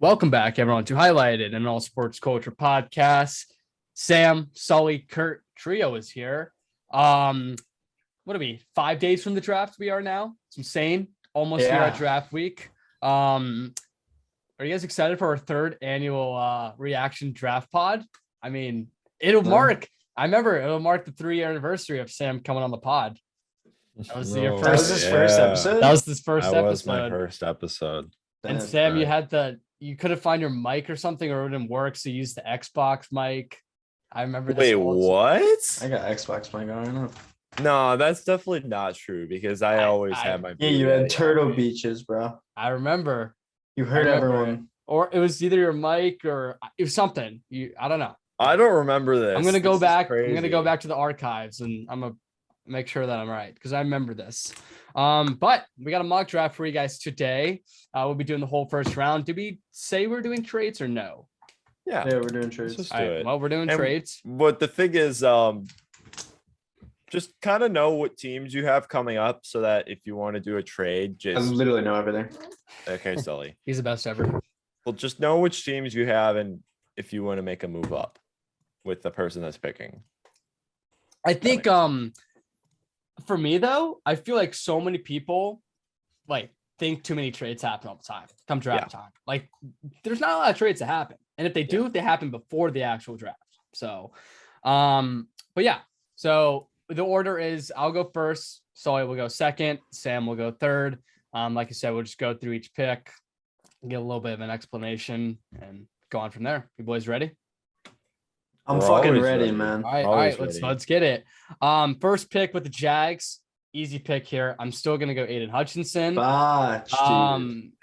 Welcome back, everyone, to Highlighted, an all sports culture podcast. Sam, Sully, Kurt trio is here. What are we? 5 days from the draft we are now. It's insane. Almost here at draft week. Are you guys excited for our third annual reaction draft pod? I mean, it'll mark the 3-year anniversary of Sam coming on the pod. That was your first. That was his first episode. That was his first that episode. Was my first episode. And Sam, you couldn't find your mic or something, or it didn't work, so you used the Xbox mic. I remember this. Wait, what? I got Xbox mic on. No, that's definitely not true because I always had my. Yeah, you had Turtle Beaches, bro. I remember. You heard everyone. Or it was either your mic or it was something. I don't know. I don't remember this. I'm gonna go back. I'm gonna go back to the archives and I'm gonna make sure that I'm right because I remember this. But we got a mock draft for you guys today. We'll be doing the whole first round. Did we say we're doing trades or no? Yeah, we're doing trades. Well, we're doing trades. But the thing is, just kind of know what teams you have coming up so that if you want to do a trade, I literally know everything. Okay, Sully. He's the best ever. Well, just know which teams you have and if you want to make a move up with the person that's picking. I think for me though, I feel like so many people think too many trades happen all the time come draft time. Like there's not a lot of trades that happen. And if they do, they happen before the actual draft. So but yeah. So the order is I'll go first, Sully will go second, Sam will go third. Like I said, we'll just go through each pick, get a little bit of an explanation and go on from there. You boys ready? I'm fucking ready, man. All right, let's get it. First pick with the Jags. Easy pick here. I'm still gonna go Aidan Hutchinson.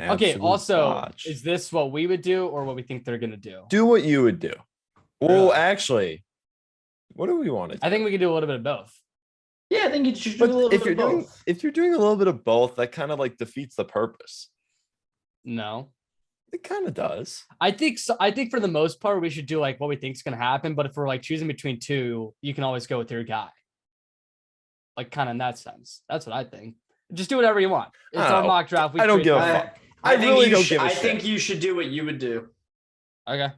Okay. Also, is this what we would do or what we think they're gonna do? Do what you would do. Well, actually, what do we want to do? I think we can do a little bit of both. Yeah, I think you should do a little bit of both. If you're doing a little bit of both, that kind of like defeats the purpose. No. It kind of does. I think so. I think for the most part, we should do like what we think is going to happen. But if we're like choosing between two, you can always go with your guy. Like kind of in that sense. That's what I think. Just do whatever you want. It's our mock draft. I don't give a fuck. I really don't give a shit. I think you should do what you would do. Okay.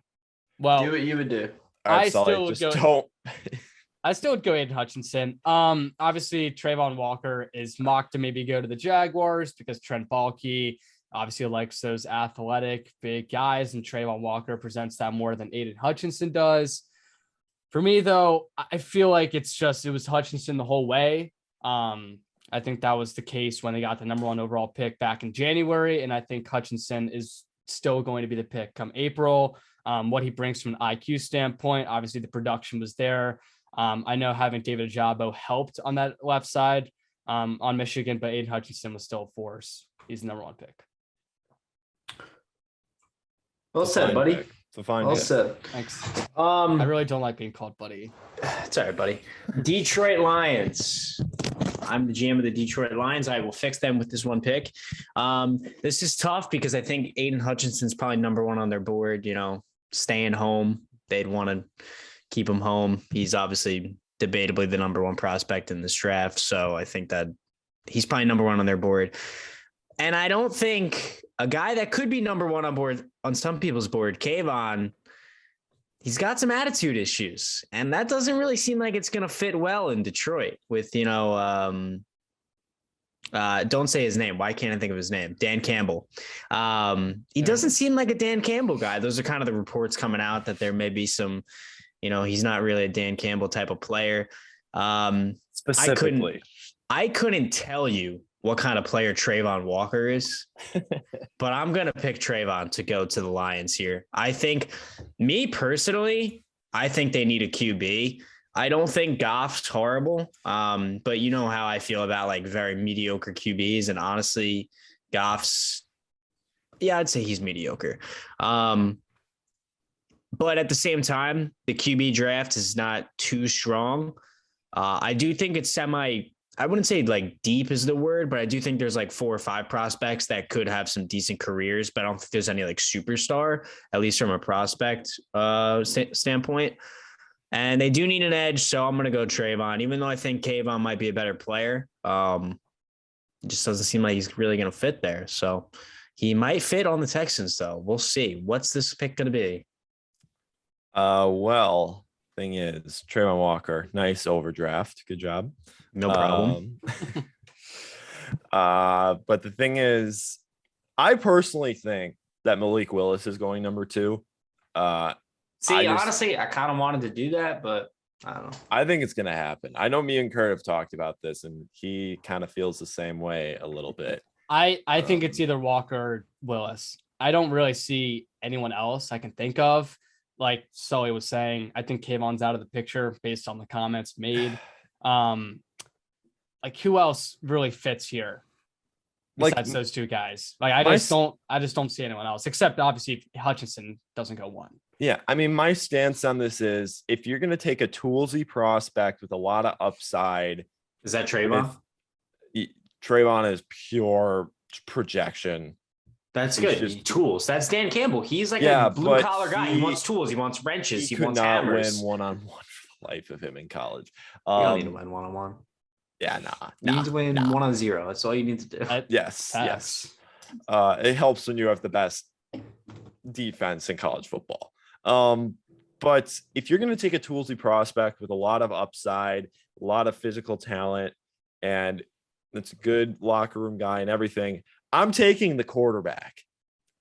Well, do what you would do. I still would go Aidan Hutchinson. Obviously Travon Walker is mocked to maybe go to the Jaguars because Trent Baalke obviously likes those athletic big guys, and Travon Walker presents that more than Aidan Hutchinson does. For me, though, I feel like it was Hutchinson the whole way. I think that was the case when they got the number 1 overall pick back in January, and I think Hutchinson is still going to be the pick come April. What he brings from an IQ standpoint, obviously the production was there. I know having David Ajabo helped on that left side on Michigan, but Aidan Hutchinson was still a force. He's the number 1 pick. Well said, buddy. It's a fine pick. Well said. Thanks. I really don't like being called buddy. It's all right, buddy. Detroit Lions. I'm the GM of the Detroit Lions. I will fix them with this one pick. This is tough because I think Aidan Hutchinson's probably number 1 on their board, staying home. They'd want to keep him home. He's obviously debatably the number 1 prospect in this draft. So I think that he's probably number 1 on their board. And I don't think a guy that could be number 1 on some people's board, Kayvon, he's got some attitude issues. And that doesn't really seem like it's going to fit well in Detroit with, don't say his name. Why can't I think of his name? Dan Campbell. He doesn't seem like a Dan Campbell guy. Those are kind of the reports coming out that there may be some, he's not really a Dan Campbell type of player. Specifically. I couldn't tell you what kind of player Travon Walker is, but I'm going to pick Travon to go to the Lions here. I think I think they need a QB. I don't think Goff's horrible, but you know how I feel about like very mediocre QBs. And honestly, Goff's, I'd say he's mediocre. But at the same time, the QB draft is not too strong. I do think it's I wouldn't say like deep is the word, but I do think there's like 4 or 5 prospects that could have some decent careers, but I don't think there's any like superstar, at least from a prospect standpoint. And they do need an edge, so I'm going to go Travon, even though I think Kayvon might be a better player. It just doesn't seem like he's really going to fit there. So He might fit on the Texans, though. We'll see. What's this pick going to be? Well, thing is, Travon Walker, nice overdraft. Good job. No problem. But the thing is, I personally think that Malik Willis is going number 2. Honestly, I kind of wanted to do that, but I don't know. I think it's going to happen. I know me and Kurt have talked about this, and he kind of feels the same way a little bit. I think it's either Walker or Willis. I don't really see anyone else I can think of. Like Sully was saying, I think Kayvon's out of the picture based on the comments made. Like who else really fits here besides those two guys? Like I just don't see anyone else except obviously if Hutchinson doesn't go 1. Yeah, I mean, my stance on this is if you're going to take a toolsy prospect with a lot of upside, is that Travon? Travon is pure projection. That's good. Just tools. That's Dan Campbell. He's like a blue collar guy. He wants tools. He wants wrenches. He wants hammers. Win one-on-one for the life of him in college. You don't need to win one-on-one. Yeah, You need to win 1-0. That's all you need to do. Yes. It helps when you have the best defense in college football. But if you're going to take a toolsy prospect with a lot of upside, a lot of physical talent, and it's a good locker room guy and everything, I'm taking the quarterback.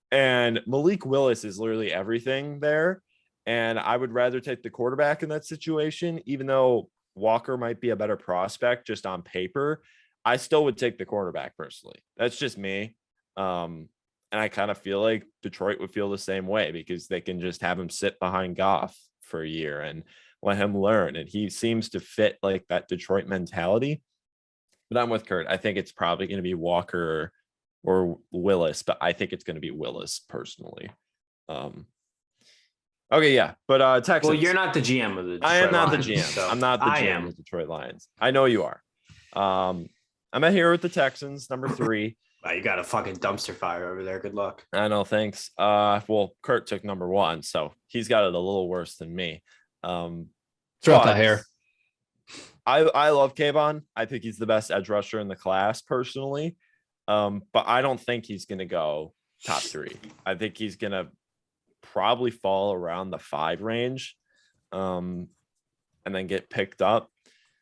And Malik Willis is literally everything there. And I would rather take the quarterback in that situation, even though Walker might be a better prospect just on paper. I still would take the quarterback personally. That's just me. And I kind of feel like Detroit would feel the same way because they can just have him sit behind Goff for a year and let him learn. And he seems to fit like that Detroit mentality. But I'm with Kurt. I think it's probably going to be Walker or Willis, but I think it's going to be Willis personally. Okay, yeah. But Texans. Well, you're not the GM of the Detroit I am not Lions, the GM. So I'm not the GM of the Detroit Lions. I know you are. I'm at here with the Texans, number 3. Wow, you got a fucking dumpster fire over there. Good luck. I know, thanks. Well, Kurt took number 1, so he's got it a little worse than me. Throw out the hair. I love Kayvon. I think he's the best edge rusher in the class personally. But I don't think he's going to go top 3. I think he's going to probably fall around the 5 range and then get picked up.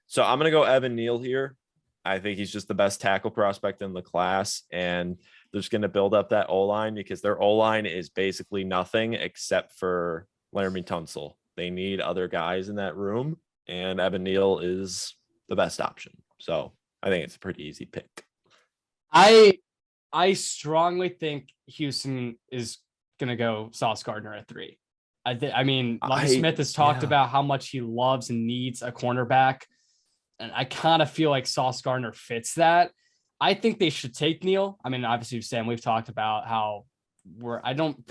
So I'm going to go Evan Neal here. I think he's just the best tackle prospect in the class, and they're just going to build up that O-line because their O-line is basically nothing except for Laramie Tunsil. They need other guys in that room, and Evan Neal is the best option. So I think it's a pretty easy pick. I strongly think Houston is going to go Sauce Gardner at 3. I mean, Lovie Smith has talked about how much he loves and needs a cornerback. And I kind of feel like Sauce Gardner fits that. I think they should take Neal. I mean, obviously, Sam, we've talked about how I don't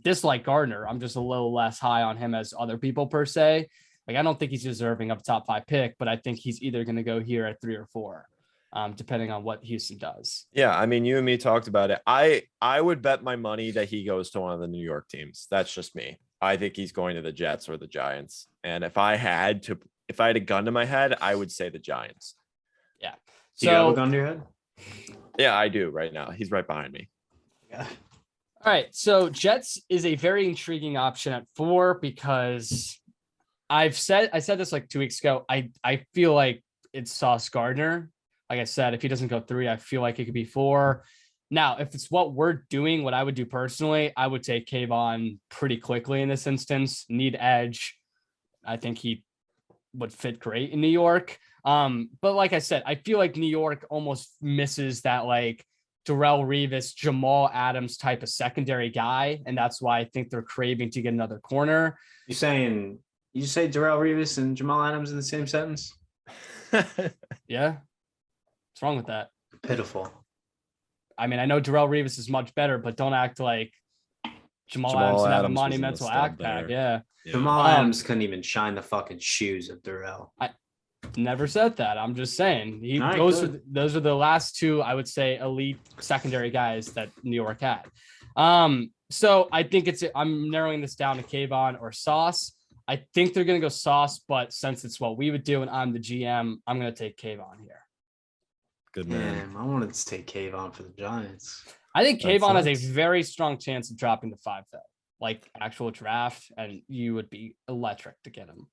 dislike Gardner. I'm just a little less high on him as other people per se. Like, I don't think he's deserving of a top 5 pick, but I think he's either going to go here at 3 or 4, depending on what Houston does. Yeah. I mean, you and me talked about it. I would bet my money that he goes to one of the New York teams. That's just me. I think he's going to the Jets or the Giants. And if I had a gun to my head, I would say the Giants. Yeah. Do you have a gun to your head? Yeah, I do right now. He's right behind me. Yeah. All right. So Jets is a very intriguing option at 4 because I said this like 2 weeks ago. I feel like it's Sauce Gardner. Like I said, if he doesn't go 3, I feel like it could be 4. Now, if it's what we're doing, what I would do personally, I would take Kayvon pretty quickly in this instance. Need edge. I think he would fit great in New York. But like I said, I feel like New York almost misses that like Darrelle Revis, Jamal Adams type of secondary guy. And that's why I think they're craving to get another corner. You say Darrelle Revis and Jamal Adams in the same sentence? Yeah. What's wrong with that? Pitiful. I mean, I know Darrelle Revis is much better, but don't act like Jamal Adams have a monumental act pack. Yeah. Jamal Adams couldn't even shine the fucking shoes of Darrelle. I never said that. I'm just saying those are the last 2, I would say, elite secondary guys that New York had. So I think I'm narrowing this down to Kayvon or Sauce. I think they're going to go Sauce, but since it's what we would do and I'm the GM, I'm going to take Kayvon here. Good man. I wanted to take Kayvon for the Giants. I think Kayvon has a very strong chance of dropping the 5 though. Like actual draft, and you would be electric to get him.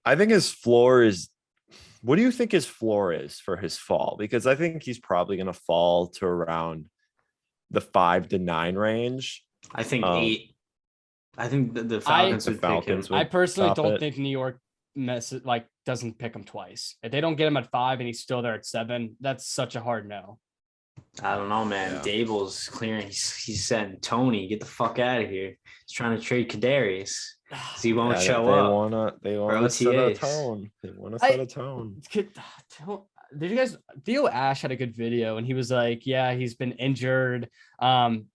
I think his floor is. What do you think his floor is for his fall? Because I think he's probably going to fall to around the 5 to 9 range. I think 8. I think the Falcons would pick him. I personally don't think New York doesn't pick him twice. If they don't get him at 5 and he's still there at 7, that's such a hard no. I don't know, man. Yeah. Dable's clearing. He's saying, Tony, get the fuck out of here. He's trying to trade Kadarius. So he won't show up. They want to set a tone. They want to set a tone. Did you guys? Theo Ash had a good video, and he was like, "Yeah, he's been injured.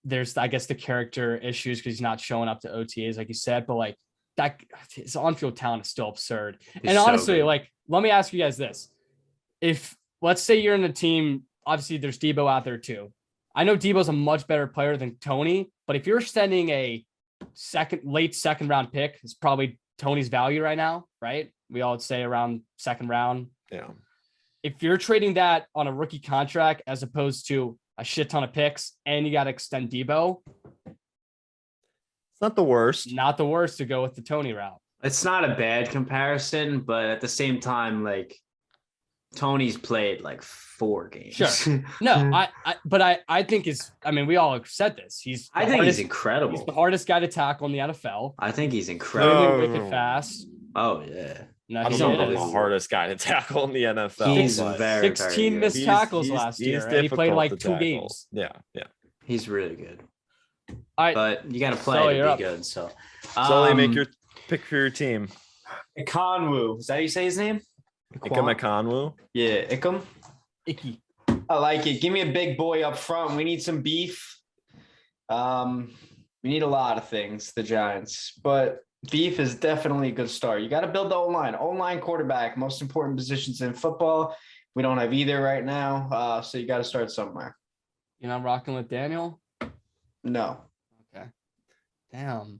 There's, I guess, the character issues because he's not showing up to OTAs, like you said. But like that, his on-field talent is still absurd. And honestly, like, let me ask you guys this: if let's say you're in a team, obviously there's Debo out there too. I know Debo's a much better player than Tony, but if you're sending a late second round pick, it's probably Tony's value right now, right? We all would say around second round. Yeah. If you're trading that on a rookie contract as opposed to a shit ton of picks and you got to extend Debo, it's not the worst. Not the worst to go with the Tony route. It's not a bad comparison, but at the same time, like Tony's played like 4 games. Sure. No, I think we all have said this. He's incredible. He's the hardest guy to tackle in the NFL. I think he's incredible. Wicked fast. Oh yeah. No, I don't know the hardest guy to tackle in the NFL. He's very 16 missed tackles last year, and he played like 2 games. Yeah. He's really good. All right, but you got to play to be good. So, Sully, make your pick for your team. Ikonwu. Is that how you say his name? Ikonwu. Yeah, Ikem. Icky. I like it. Give me a big boy up front. We need some beef. We need a lot of things, the Giants, but beef is definitely a good start. You got to build the O-line. O-line, quarterback, most important positions in football. We don't have either right now, so you got to start somewhere. You're not rocking with Daniel? No. Okay. Damn.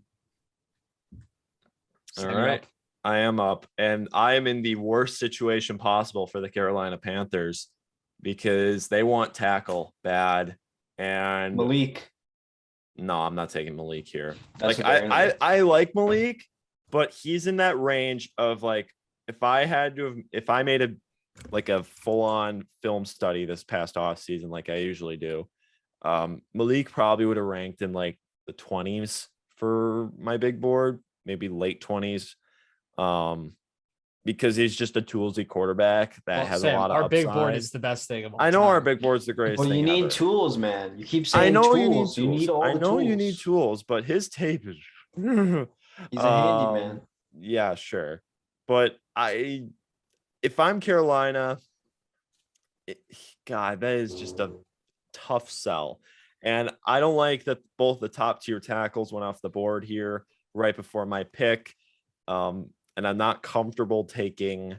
All right. I am up, and I am in the worst situation possible for the Carolina Panthers because they want tackle bad. And Malik. No, I'm not taking Malik here. Like I like Malik, but he's in that range of like if I made a full-on film study this past off season like I usually do, Malik probably would have ranked in like the 20s for my big board, maybe late 20s. Because he's just a toolsy quarterback that has a lot of our upside. Big board is the best thing of all I know time. Our big board's the greatest thing. You need ever. Tools, man. You keep saying tools. You need all the tools. I know you need tools, but his tape is he's a handyman. Yeah, sure. But if I'm Carolina, God, that is just a tough sell. And I don't like that both the top tier tackles went off the board here right before my pick. And I'm not comfortable taking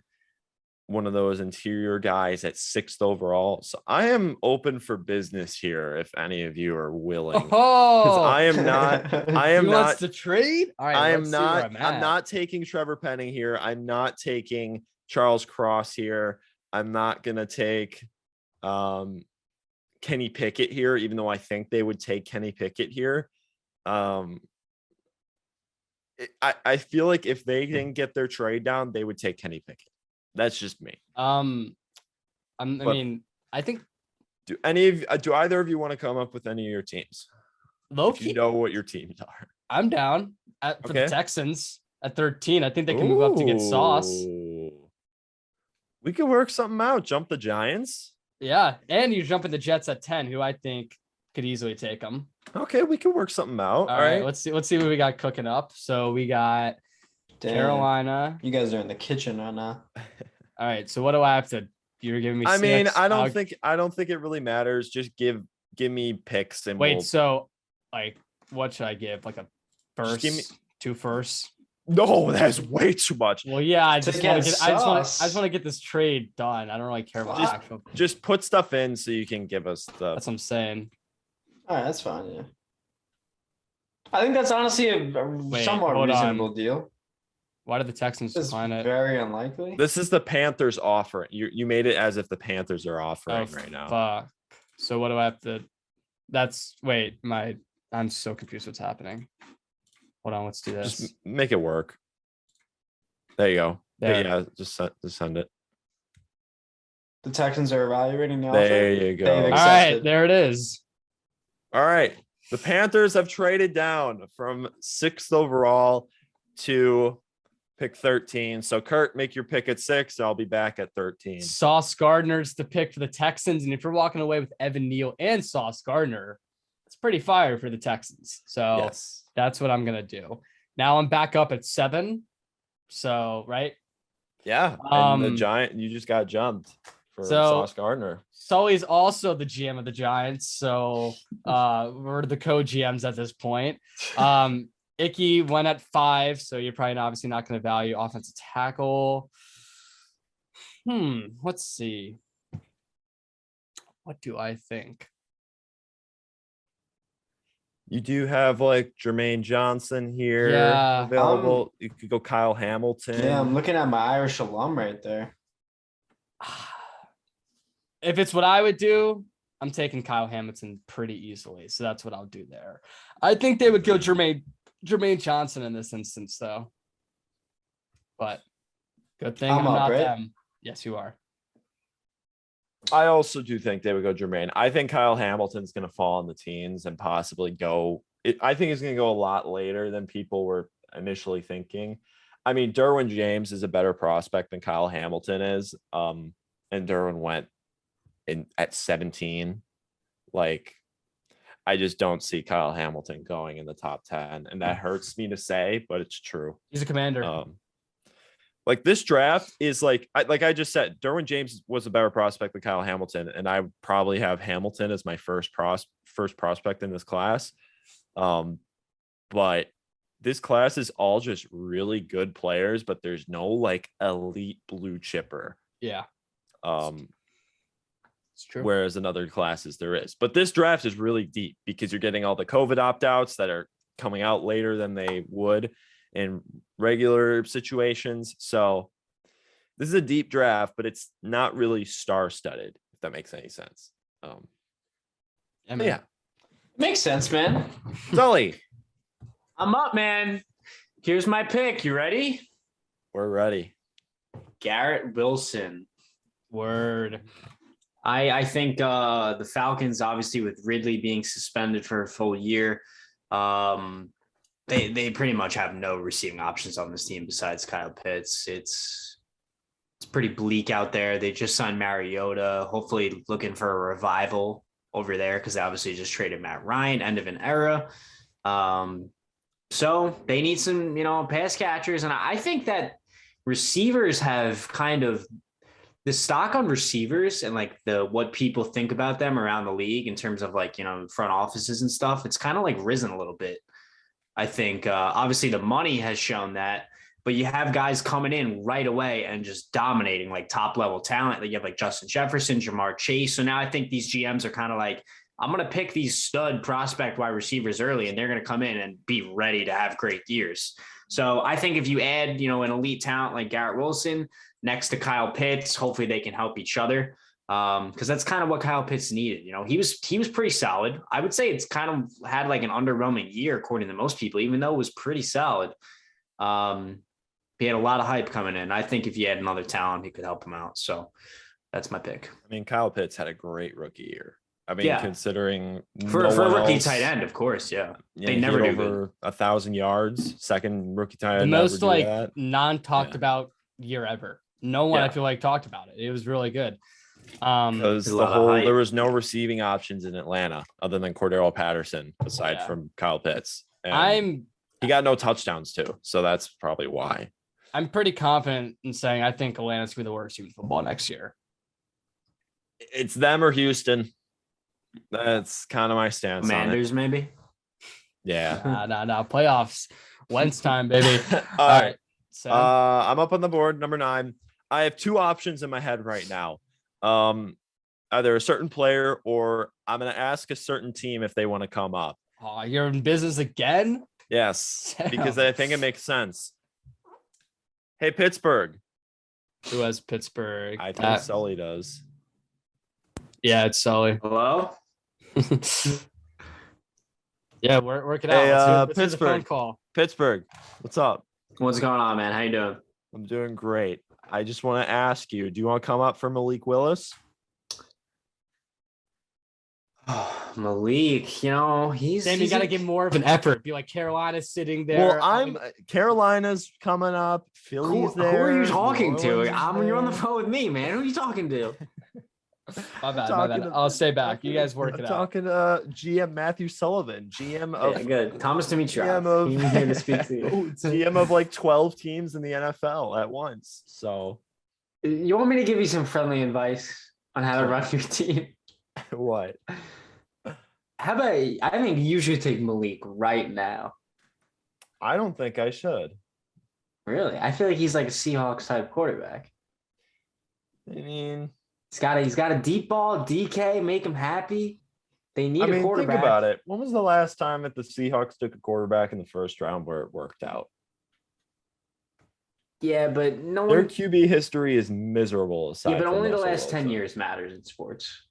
one of those interior guys at 6th overall. So I am open for business here if any of you are willing. Oh, I am not. I am not wants to trade. All right, I'm not taking Trevor Penning here. I'm not taking Charles Cross here. I'm not gonna take Kenny Pickett here, even though I think they would take Kenny Pickett here. I feel like if they didn't get their trade down, they would take Kenny Pickett. That's just me. I think. Do either of you want to come up with any of your teams? Loki, you know what your teams are. I'm down for the Texans at 13. I think they can move up to get Sauce. We could work something out. Jump the Giants. Yeah, and you jump in the Jets at 10, who I think could easily take them. Okay, we can work something out. All right. Let's see what we got cooking up. So we got Carolina. You guys are in the kitchen right now. All right. So what do I have to? You're giving me. I mean, I don't think it really matters. Just give me picks and wait. So like, what should I give? Like a first? Give me 2 firsts. No, that's way too much. Well, yeah, I just want to get this trade done. I don't really care about actual. Just put stuff in so you can give us the. That's what I'm saying. All right, that's fine. Yeah, I think that's honestly a somewhat reasonable deal. Why did the Texans It's decline it? very unlikely. This is the Panthers offering. You made it as if the Panthers are offering right now. Fuck. So what do I have to? I'm so confused. What's happening? Hold on. Let's do this. Just make it work. There you go. There. Yeah, just send it. The Texans are evaluating the offer. There you go. They've All accepted. right, there it is. All right. The Panthers have traded down from 6th overall to pick 13. So Kurt, make your pick at 6. I'll be back at 13. Sauce Gardner's the pick for the Texans, and if you're walking away with Evan Neal and Sauce Gardner, it's pretty fire for the Texans. So Yes. that's what I'm gonna do. Now I'm back up at 7. So right. Yeah. And the Um, Giant, you just got jumped for so- Sauce Gardner. Sully's also the GM of the Giants, so we're the co-GMs at this point. Icky went at 5, so you're probably obviously not going to value offensive tackle. Let's see. What do I think? You do have like Jermaine Johnson here Yeah. available. You could go Kyle Hamilton. Yeah, I'm looking at my Irish alum right there. If it's what I would do, I'm taking Kyle Hamilton pretty easily, so that's what I'll do there. I think they would go Jermaine Johnson in this instance, though. But good thing I'm I'm up, not right? them. Yes, you are. I also do think they would go Jermaine. I think Kyle Hamilton's going to fall in the teens and possibly go. I think he's going to go a lot later than people were initially thinking. I mean, Derwin James is a better prospect than Kyle Hamilton is. And Derwin went at 17. Like, I just don't see Kyle Hamilton going in the top 10. And that hurts me to say, but it's true. He's a commander. Like this draft is like I just said, Derwin James was a better prospect than Kyle Hamilton, and I would probably have Hamilton as my first prospect in this class. But this class is all just really good players, but there's no like elite blue chipper. Yeah. It's true. Whereas in other classes there is. But this draft is really deep because you're getting all the COVID opt-outs that are coming out later than they would in regular situations. So this is a deep draft, but it's not really star-studded, if that makes any sense. Yeah. Makes sense, man. Sully. I'm up, man. Here's my pick. You ready? We're ready. Garrett Wilson. Word. I think the Falcons, obviously with Ridley being suspended for a full year, they pretty much have no receiving options on this team besides Kyle Pitts. It's pretty bleak out there. They just signed Mariota, hopefully looking for a revival over there because they obviously just traded Matt Ryan, end of an era. So they need some, pass catchers. And I think that receivers have kind of the stock on receivers and like what people think about them around the league in terms of like, front offices and stuff. It's kind of like risen a little bit. I think obviously the money has shown that, but you have guys coming in right away and just dominating like top level talent. Like you have like Justin Jefferson, Jamar Chase. So now I think these GMs are kind of like, I'm going to pick these stud prospect wide receivers early and they're going to come in and be ready to have great years. So I think if you add, an elite talent like Garrett Wilson next to Kyle Pitts, hopefully they can help each other. Because that's kind of what Kyle Pitts needed. He was pretty solid. I would say it's kind of had like an underwhelming year according to most people, even though it was pretty solid. He had a lot of hype coming in. I think if you had another talent, he could help him out. So that's my pick. I mean, Kyle Pitts had a great rookie year. I mean, considering for a rookie tight end, of course, they never do over 1,000 yards. Second rookie tight end. The most like non-talked about year ever. No one I feel like talked about it. It was really good. Because there was no receiving options in Atlanta other than Cordero Patterson, aside from Kyle Pitts. And he got no touchdowns too, so that's probably why. I'm pretty confident in saying I think Atlanta's gonna be the worst team in football next year. It's them or Houston. That's kind of my stance. Commanders, maybe. Yeah. No. Playoffs. Wentz time, baby. All right. So I'm up on the board, number 9. I have 2 options in my head right now. Either a certain player or I'm going to ask a certain team if they want to come up. Oh, you're in business again? Yes, because I think it makes sense. Hey, Pittsburgh. Who has Pittsburgh? I think Sully does. Yeah, it's Sully. Hello? Yeah, work it out. Hey, Let's do the Pittsburgh. phone call. Pittsburgh, what's up? What's going on, man? How you doing? I'm doing great. I just want to ask you, do you want to come up for Malik Willis? Oh, Malik, he's Sam, you got to give more of an effort. Be like Carolina's sitting there. Well, Carolina's coming up. Philly's there. Who are you talking to? You're You're on the phone with me, man. Who are you talking to? My bad. I'll stay back. You guys work it out. Talking to GM Matthew Sullivan, GM of good. Thomas Dimitrov. GM of here to speak to you. GM of like 12 teams in the NFL at once. So, you want me to give you some friendly advice on how to run your team? What? How about I think you should take Malik right now. I don't think I should. Really? I feel like he's like a Seahawks type quarterback. I mean, he's got a deep ball, DK, make him happy. They need a quarterback. Think about it. When was the last time that the Seahawks took a quarterback in the first round where it worked out? Yeah, but their QB history is miserable. Yeah, but only the last 10 years matters in sports.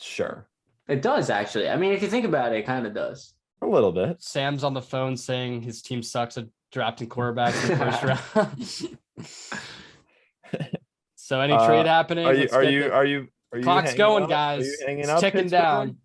Sure. It does, actually. I mean, if you think about it, it kind of does. A little bit. Sam's on the phone saying his team sucks at drafting quarterbacks in the first round. So any trade happening? Are you clock's going, guys. It's ticking down.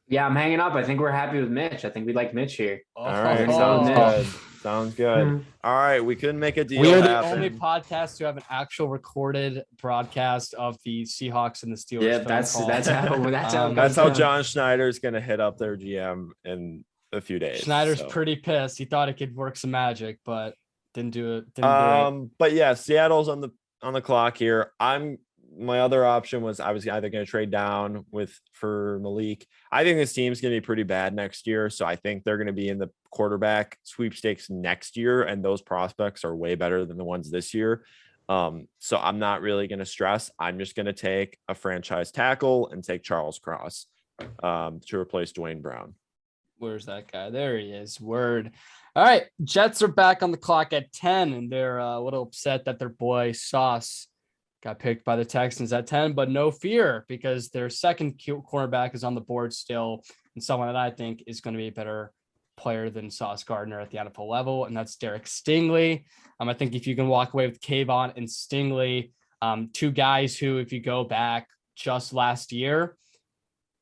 Yeah, I'm hanging up. I think we're happy with Mitch. I think we like Mitch here. All right. Sounds good. Sounds good. All right. We couldn't make a deal. We are the only podcast to have an actual recorded broadcast of the Seahawks and the Steelers. Yeah, that's how John Schneider is going to hit up their GM in a few days. Schneider's pretty pissed. He thought it could work some magic, but didn't do it. But yeah, Seattle's on the clock here. My other option was I was either going to trade down for Malik. I think this team's going to be pretty bad next year. So I think they're going to be in the quarterback sweepstakes next year. And those prospects are way better than the ones this year. So I'm not really going to stress. I'm just going to take a franchise tackle and take Charles Cross to replace Dwayne Brown. Where's that guy? There he is. Word. All right. Jets are back on the clock at 10, and they're a little upset that their boy Sauce got picked by the Texans at 10, but no fear because their second cornerback is on the board still, and someone that I think is going to be a better player than Sauce Gardner at the NFL level, and that's Derek Stingley. I think if you can walk away with Kayvon and Stingley, two guys who, if you go back just last year,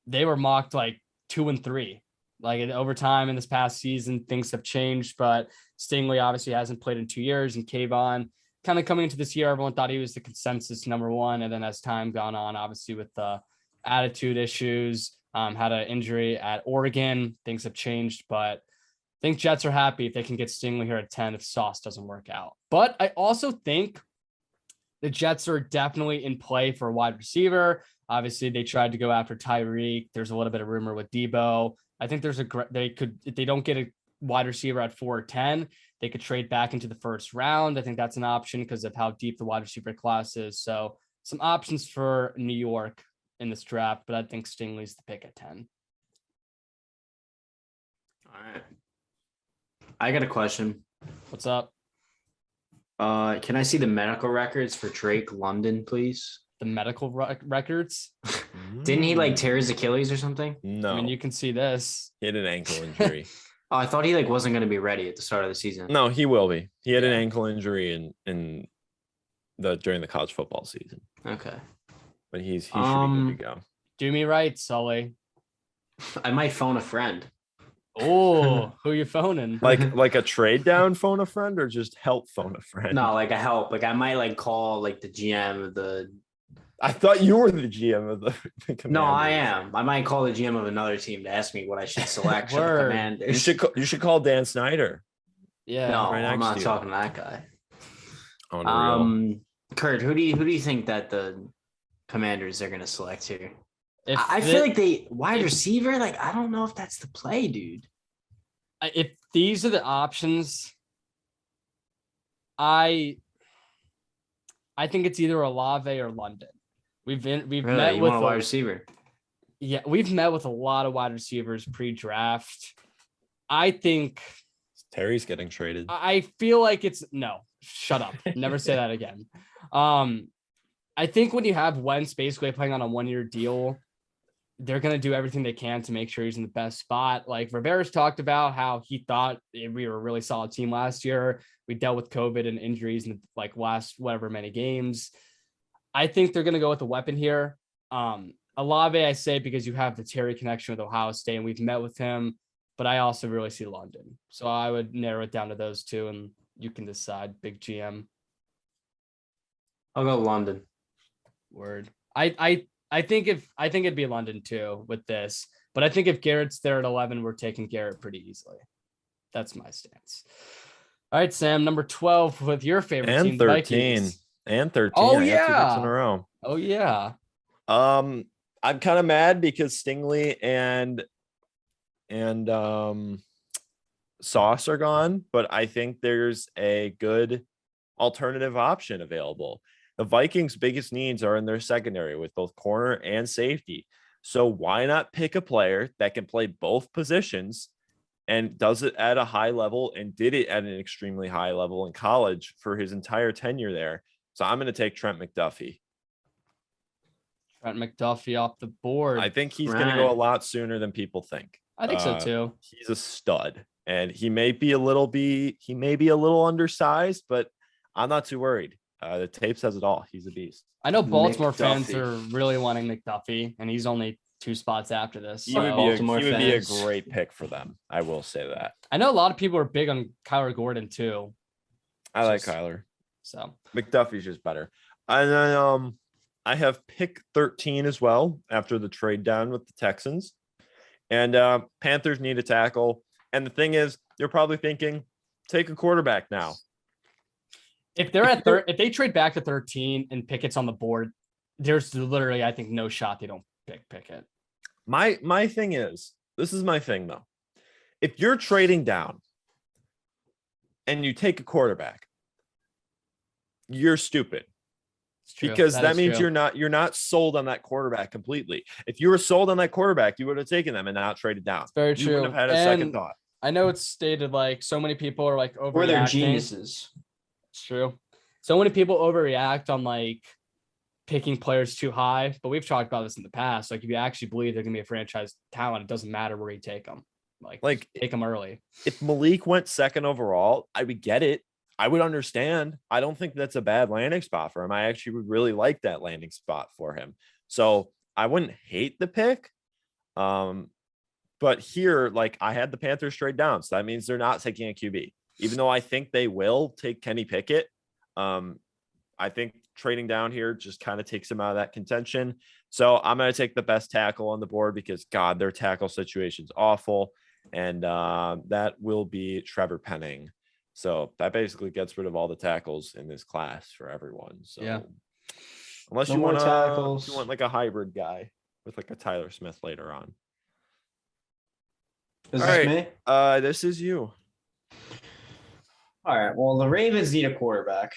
they were mocked like 2 and 3. Like over time in this past season, things have changed, but Stingley obviously hasn't played in 2 years, and Kayvon kind of coming into this year, everyone thought he was the consensus number one. And then as time gone on, obviously with the attitude issues, had an injury at Oregon, things have changed, but I think Jets are happy if they can get Stingley here at 10 if Sauce doesn't work out. But I also think the Jets are definitely in play for a wide receiver. Obviously they tried to go after Tyreek. There's a little bit of rumor with Debo. I think if they don't get a wide receiver at 4 or 10, they could trade back into the first round. I think that's an option because of how deep the wide receiver class is. So some options for New York in this draft, but I think Stingley's the pick at 10. All right. I got a question. What's up? Can I see the medical records for Drake London, please? The medical records? Didn't he tear his Achilles or something? No. I mean, you can see this. He had an ankle injury. Oh, I thought he wasn't going to be ready at the start of the season. No, he will be. He had an ankle injury during the college football season. Okay. But he should be good to go. Do me right, Sully. I might phone a friend. Oh, who you phoning? Like a trade down phone a friend or just help phone a friend? No, like a help. Like I might call the GM of the. I thought you were the GM of the Commanders. No, I am. I might call the GM of another team to ask me what I should select for the Commanders. You should call Dan Snyder. Yeah. No, I'm not talking to that guy. Unreal. Kurt, who do you think that the Commanders are going to select here? I feel like wide receiver. I don't know if that's the play, dude. If these are the options, I think it's either Olave or London. We've met with a wide receiver. Yeah, we've met with a lot of wide receivers pre-draft. I think Terry's getting traded. I feel like it's no. Shut up. Never say that again. I think when you have Wentz basically playing on a 1-year deal, they're going to do everything they can to make sure he's in the best spot. Like Rivera's talked about how he thought we were a really solid team last year. We dealt with COVID and injuries in like last whatever many games. I think they're going to go with a weapon here. Olave, I say, because you have the Terry connection with Ohio State and we've met with him, but I also really see London. So I would narrow it down to those two and you can decide, big GM. I'll go London. Word. I think it'd be London too with this, but I think if Garrett's there at 11, we're taking Garrett pretty easily. That's my stance. All right, Sam, number 12 with your favorite and team, 13 Vikings. and 13. Oh, I got 2 yeah. picks in a row. Oh yeah. I'm kind of mad because Stingley and Sauce are gone, but I think there's a good alternative option available. The Vikings' biggest needs are in their secondary with both corner and safety. So why not pick a player that can play both positions and does it at a high level and did it at an extremely high level in college for his entire tenure there? So I'm going to take Trent McDuffie. Trent McDuffie off the board. I think he's going to go a lot sooner than people think. I think so too. He's a stud and he may be a little undersized, but I'm not too worried. The tape says it all. He's a beast. I know Baltimore fans McDuffie. are really wanting McDuffie, and he's only 2 spots after this. He So would be a fans. great pick for them. I will say that. I know a lot of people are big on Kyler Gordon too. I like Just- Kyler. So McDuffie's just better. And then I have pick 13 as well after the trade down with the Texans. And Panthers need a tackle. And the thing is, you're probably thinking, take a quarterback now. if they're at if they trade back to 13 and Pickett's on the board, there's literally, I think, no shot they don't pick Pickett. My thing is, this is my thing though. If you're trading down and you take a quarterback, you're stupid. It's true. Because that is means true. you're not sold on that quarterback completely. If you were sold on that quarterback, you would have taken them and not traded down. It's very You true. wouldn't have had a And second thought. I know it's stated like so many people are like overreacting. Or they're geniuses. It's true. So many people overreact on like picking players too high, but we've talked about this in the past. Like if you actually believe they're gonna be a franchise talent, it doesn't matter where you take them. Like take them early. If Malik went second overall, I would get it. I would understand. I don't think that's a bad landing spot for him. I actually would really like that landing spot for him. So I wouldn't hate the pick. But here, like I had the Panthers straight down. So that means they're not taking a QB, even though I think they will take Kenny Pickett. I think trading down here just kind of takes him out of that contention. So I'm going to take the best tackle on the board because God, their tackle situation's awful. And that will be Trevor Penning. So that basically gets rid of all the tackles in this class for everyone. So Yeah. Unless No you more want tackles. you want like a hybrid guy with like a Tyler Smith later on. Is All this right. me? This is you. All right. Well, the Ravens need a quarterback.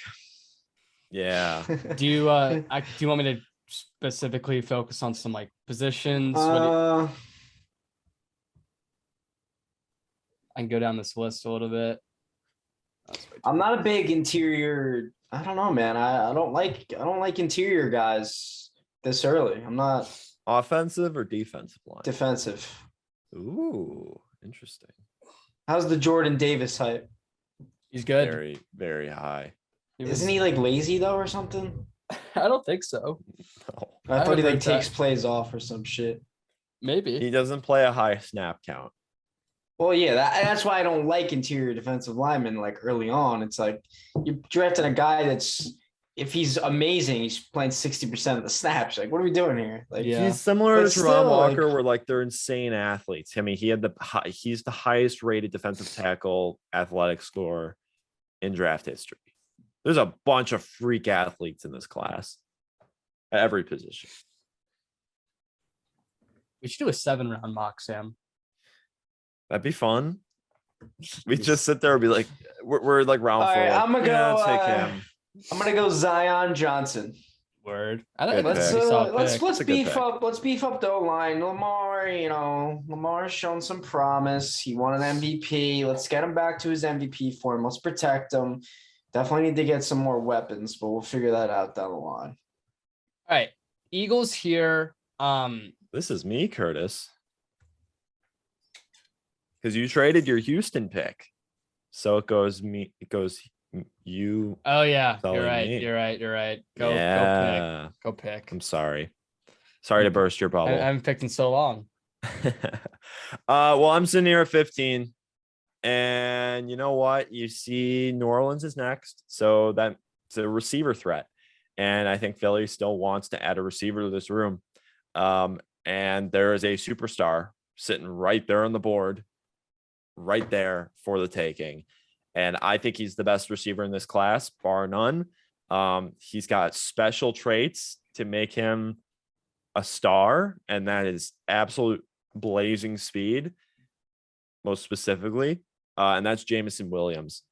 Yeah. Do you do you want me to specifically focus on some like positions? I can go down this list a little bit. I'm not a big interior. I don't know, man. I don't like interior guys this early. I'm not Offensive or defensive line? defensive. Ooh, interesting. How's the Jordan Davis hype? He's good. Very, very high. Isn't he like lazy though or something? I don't think so. No. I thought he like heard that. takes plays off or some shit. Maybe. He doesn't play a high snap count. Well, yeah, that's why I don't like interior defensive linemen like early on. It's like you're drafting a guy that's, if he's amazing, he's playing 60% of the snaps. Like, what are we doing here? Like, Yeah. He's similar But to Travon still, Walker, like- where like they're insane athletes. I mean, he's the highest rated defensive tackle athletic score in draft history. There's a bunch of freak athletes in this class at every position. We should do a 7-round mock, Sam. That'd be fun. We just sit there and be like, we're like round All 4. right, I'm gonna Yeah, go. take him. I'm gonna go Zion Johnson. Word. Let's beef up the O-line. Lamar's shown some promise. He won an MVP. Let's get him back to his MVP form. Let's protect him. Definitely need to get some more weapons, but we'll figure that out down the line. All right. Eagles here. This is me, Curtis. Because you traded your Houston pick. So it goes you. Oh yeah, Sully, you're right. me. You're right. Go pick. I'm sorry. Sorry to burst your bubble. I haven't picked in so long. Well, I'm sitting here at 15. And you know what? You see New Orleans is next. So that's a receiver threat. And I think Philly still wants to add a receiver to this room. And there is a superstar sitting right there on the board, right there for the taking. And I think he's the best receiver in this class, bar none. He's got special traits to make him a star, and that is absolute blazing speed, most specifically. And that's Jamison Williams.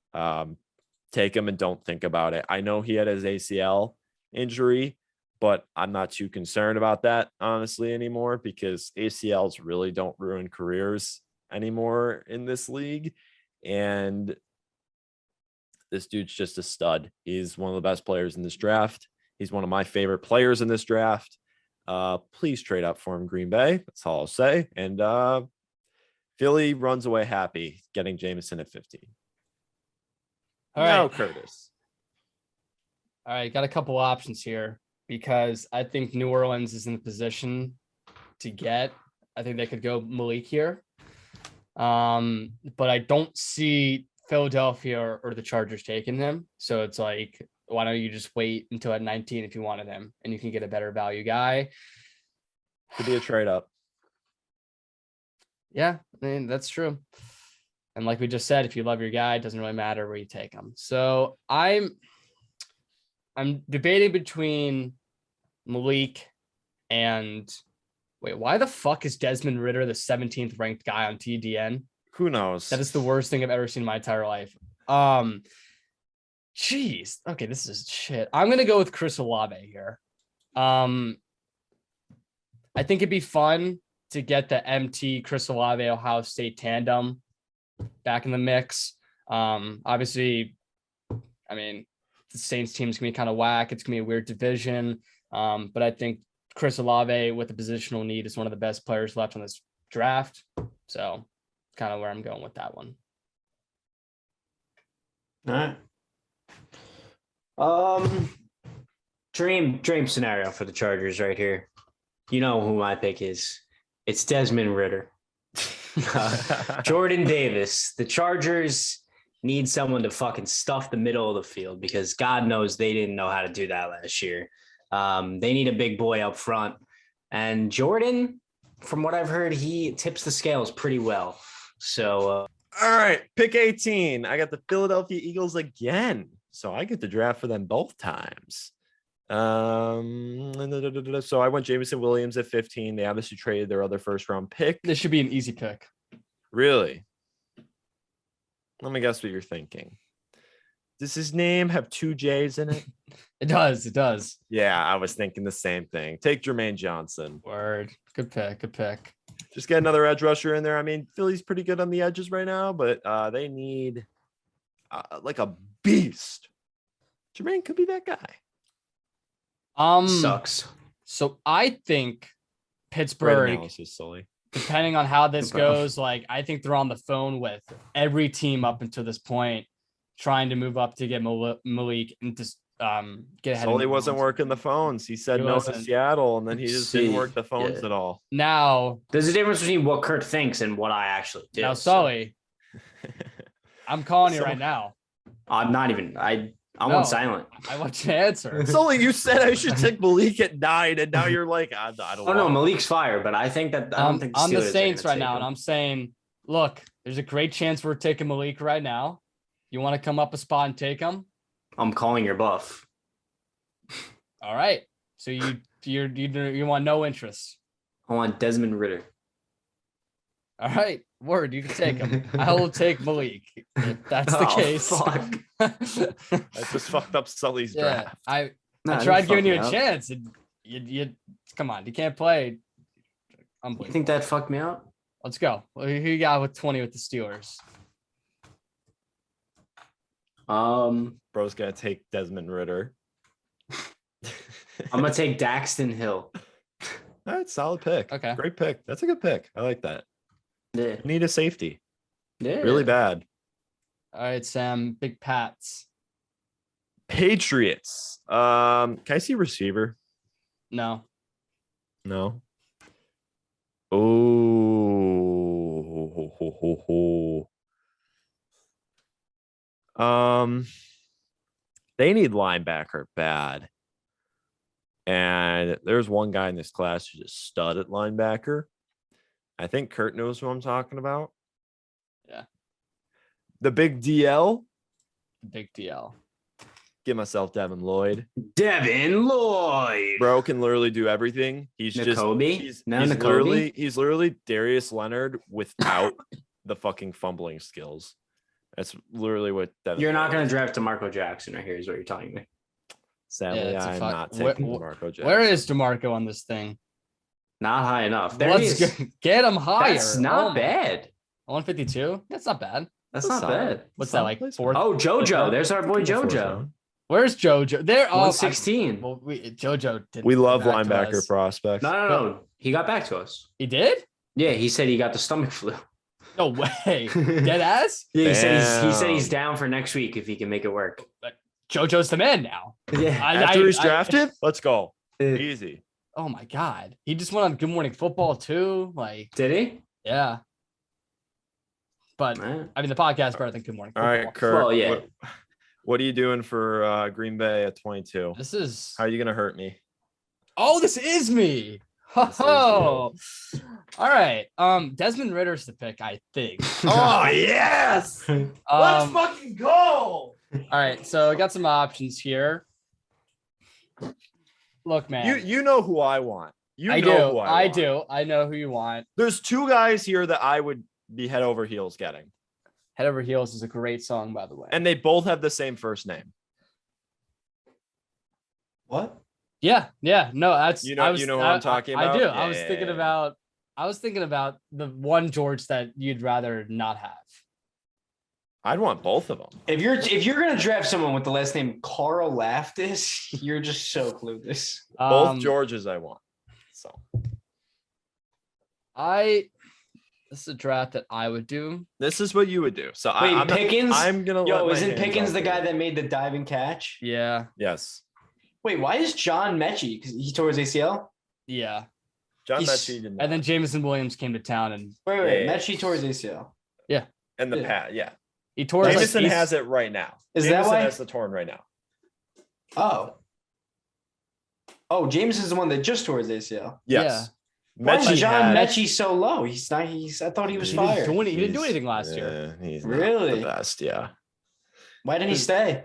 Take him and don't think about it. I know he had his ACL injury, but I'm not too concerned about that, honestly, anymore, because ACLs really don't ruin careers anymore in this league. And this dude's just a stud. He's one of the best players in this draft. He's one of my favorite players in this draft. Please trade up for him, Green Bay. That's all I'll say. And Philly runs away happy getting Jameson at 15. All right, now, Curtis. All right, got a couple options here because I think New Orleans is in the position to get. I think they could go Malik here. But I don't see Philadelphia or the Chargers taking him. So it's like, why don't you just wait until at 19 if you wanted him and you can get a better value guy? Could be a trade up. Yeah, I mean, that's true. And like we just said, if you love your guy, it doesn't really matter where you take him. So I'm debating between Malik and wait, why the fuck is Desmond Ritter the 17th ranked guy on TDN? Who knows? That is the worst thing I've ever seen in my entire life. Jeez. Okay, this is shit. I'm gonna go with Chris Olave here. I think it'd be fun to get the MT Chris Olave Ohio State tandem back in the mix. Obviously, I mean, the Saints team's gonna be kind of whack. It's gonna be a weird division. But I think Chris Olave with the positional need is one of the best players left on this draft. So kind of where I'm going with that one. All right. Dream scenario for the Chargers right here. You know who my pick is. It's Desmond Ritter. Jordan Davis. The Chargers need someone to fucking stuff the middle of the field because God knows they didn't know how to do that last year. They need a big boy up front. And Jordan, from what I've heard, he tips the scales pretty well. So, all right, pick 18. I got the Philadelphia Eagles again. So I get to draft for them both times. So I went Jameson Williams at 15. They obviously traded their other first round pick. This should be an easy pick. Really? Let me guess what you're thinking. Does his name have 2 J's in it? It does. Yeah, I was thinking the same thing. Take Jermaine Johnson. Word. Good pick. Just get another edge rusher in there. I mean, Philly's pretty good on the edges right now, but they need like a beast. Jermaine could be that guy. Sucks. So I think Pittsburgh, Great analysis, Sully. depending on how this goes, like I think they're on the phone with every team up until this point, trying to move up to get Malik and just get ahead. Sully wasn't working the phones. He said no to Seattle, and then he just didn't work the phones at all. Now there's a difference between what Kurt thinks and what I actually do. Now, Sully, I'm calling you right now. I'm not even. I'm on silent. I want you to answer. Sully, you said I should take Malik at 9, and now you're like, I don't know. No, Malik's fire, but I think that I don't think I'm the Saints right now, and I'm saying, look, there's a great chance we're taking Malik right now. You want to come up a spot and take him? I'm calling your bluff. All right. So you want no interest. I want Desmond Ritter. All right. Word, you can take him. I will take Malik. If that's the case. Fuck. I just fucked up Sully's draft. No, I tried giving you a chance. And you come on. You can't play. You think that fucked me out? Let's go. Who you got with 20 with the Steelers? Bro's gonna take Desmond Ritter. I'm gonna take Daxton Hill. All right, solid pick. Okay. Great pick. That's a good pick. I like that. Yeah. Need a safety. Yeah. Really bad. All right, Sam. Big Pats. Patriots. Can I see receiver? No. No. Oh. They need linebacker bad. And there's one guy in this class who's a stud at linebacker. I think Kurt knows who I'm talking about. Yeah. The big DL. Big DL. Give myself Devin Lloyd. Devin Lloyd. Bro can literally do everything. He's Nakobe? just No, he's Nakobe? literally Darius Leonard without the fucking fumbling skills. That's literally what Devin You're not Lloyd going is. to draft DeMarco Jackson right here is what you're telling me. Sadly, Yeah, I'm not Where- taking DeMarco Jackson. Where is DeMarco on this thing? Not high enough. There Let's he is. get him higher. That's not bad. 152. That's not bad. That's not bad. What's that, like Solid fourth? Oh, JoJo. There's our boy Fourth JoJo. round. Where's JoJo? There. Oh, 116. well, JoJo didn't. We get love back to linebacker us. prospects. No. He got back to us. He did? Yeah, he said he got the stomach flu. No way. Dead ass? Yeah, he said Damn. he's down for next week if he can make it work. JoJo's the man now. Yeah. After he's drafted, let's go. Uh, Easy. Oh my God. He just went on Good Morning Football too. Like, Did he? yeah. But I mean, the podcast better than Good Morning All Football. right, Kurt. Well, yeah. What are you doing for Green Bay at 22? This is. How are you gonna hurt me? Oh, this is me. Oh, all right. Desmond Ritter's the pick, I think. Oh yes! Let's Um, fucking go! all right, so I got some options here. Look, man. You know who I want. You I know do. who I I want. do. I know who you want. There's two guys here that I would be head over heels getting, Head Over Heels is a great song, by the way. and they both have the same first name. What? Yeah. No, that's You know who I'm talking about? I do. Yeah, I was thinking about the one George that you'd rather not have. I'd want both of them. If you're gonna draft someone with the last name Carl Laftis, you're just so clueless. Both Georges I want. So this is a draft that I would do. this is what you would do. So Wait, I'm Pickens? I'm gonna. Yo, let my isn't hands Pickens off the of guy it. that made the diving catch? Yeah. Yes, Wait, why is John Mechie? Because he tore his ACL. Yeah. John He's- Mechie did not. And then Jameson Williams came to town and Wait, Yeah. Mechie tore his ACL. and the yeah. pat, yeah. he tore his Jameson like, has it right now. Is that Jameson why? has the torn right now. Oh, James is the one that just tore his ACL. Yes. Why Mechie is John had- Mechie so low? He's not. I thought he was he fired. didn't do He's- anything last year. Yeah, he's Really? not the best. Yeah. Why didn't he stay?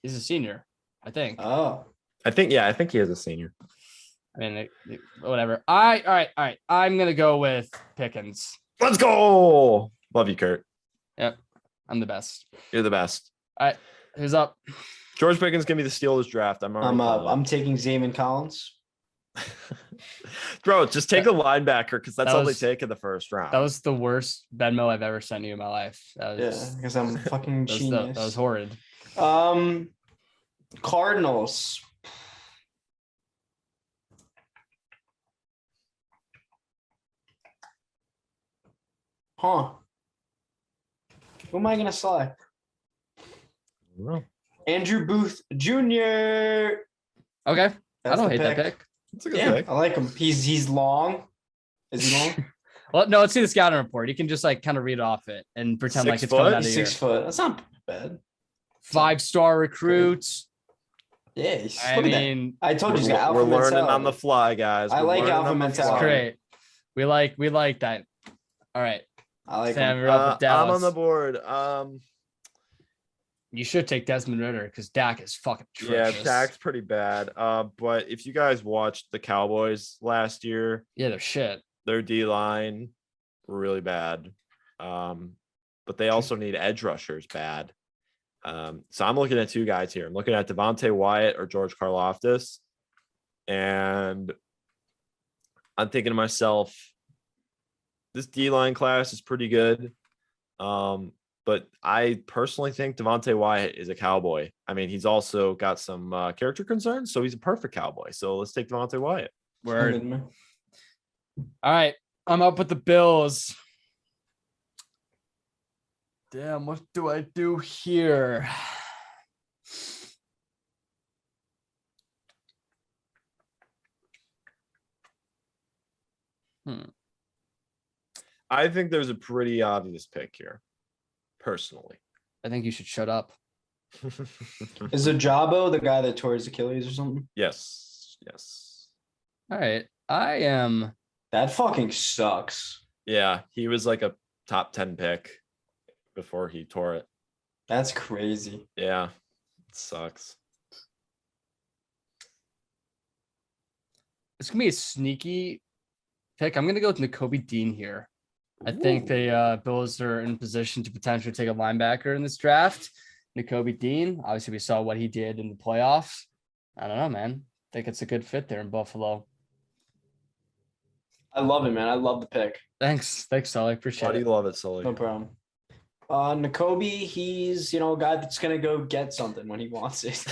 He's a senior, I think. Oh, I think he is a senior. I mean, whatever. All right. I'm gonna go with Pickens. Let's go. Love you, Kurt. I'm the best. You're the best. Who's up? George Pickens give me the Steelers draft. I'm already called I'm taking Zayman Collins. Bro, just take a linebacker because that's That all they was- take in the first round. That was the worst Venmo I've ever sent you in my life. That Yeah, was, because I'm fucking genius. that was horrid. Cardinals. Huh. Who am I gonna select? Well, Andrew Booth Jr. Okay. I That's don't the hate that pick. it's a good Yeah, pick. I like him. He's long. Is he long? Well, no, let's see the scouting report. You can just like kind of read off it and pretend like 6 it's coming foot? out of He's your 6 foot. That's not bad. 5-star recruits. Yeah, I look at that. mean, I told you he's got We're alpha learning mentality. on the fly, guys. I We're like learning alpha on the mentality. fly. great. We like that. All right. I like Sam, him. you're up with I'm Dallas. on the board. You should take Desmond Ritter because Dak is fucking Yeah, atrocious. Dak's pretty bad. But if you guys watched the Cowboys last year, Yeah, they're shit. their D line really bad. But they also need edge rushers bad. So I'm looking at two guys here. I'm looking at Devontae Wyatt or George Karlaftis. And I'm thinking to myself, this D-line class is pretty good. But I personally think Devontae Wyatt is a Cowboy. I mean, he's also got some character concerns, so he's a perfect Cowboy. So let's take Devontae Wyatt. Word. All right. I'm up with the Bills. Damn, what do I do here? I think there's a pretty obvious pick here, personally. I think you should shut up. Is Ajabo the guy that tore his Achilles or something? Yes. All right. I am. That fucking sucks. Yeah, he was like a top 10 pick before he tore it. That's crazy. Yeah, it sucks. It's going to be a sneaky pick. I'm going to go with Nakobe Dean here. I think the Bills are in position to potentially take a linebacker in this draft. Nakobe Dean, obviously we saw what he did in the playoffs. I don't know, man. I think it's a good fit there in Buffalo. I love it, man. I love the pick. Thanks, Sully. Appreciate Why do it. you love it, Sully? No problem. Nakobe, he's a guy that's gonna go get something when he wants it.